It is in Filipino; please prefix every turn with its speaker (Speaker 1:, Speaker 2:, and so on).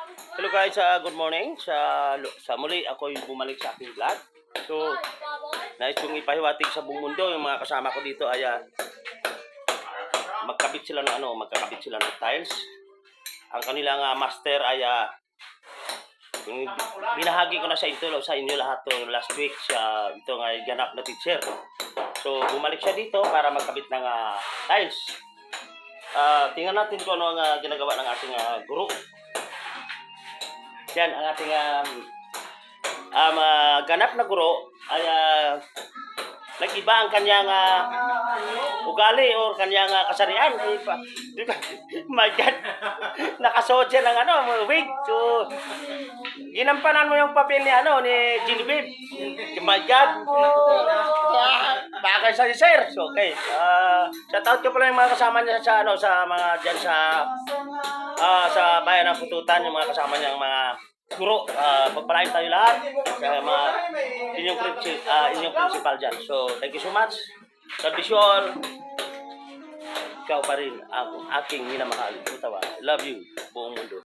Speaker 1: Hello guys, good morning. Sa muli ako yung bumalik sa aking vlog. So, nais kong ipahiwatig sa buong mundo yung mga kasama ko dito ay magkakabit sila ng tiles. Ang kanilang master ay yung binahagi ko na sa inyo lahat to last week ito ay ganap na teacher. So, bumalik siya dito para magkabit ng tiles. Tingnan natin kung ano ang ginagawa ng ating guro. Yan, ang ating ganap na guro ay nag-iba ang kanyang ugali o kanyang kasarian. Di ba? My God, nakasuot siya ng wig. So, ginampanan mo yung papel ni Genevieve. My God. Bagay sa sir. So, okay. Shoutout ko pala yung mga kasama niya sa mga dyan sa bayan ng Pututan, yung mga kasama niyang mga guro. Pagpalain tayo lahat sa mga inyong principal dyan. So, thank you so much. God bless you all. Ikaw pa rin ang aking minamahal. Love you, buong mundo.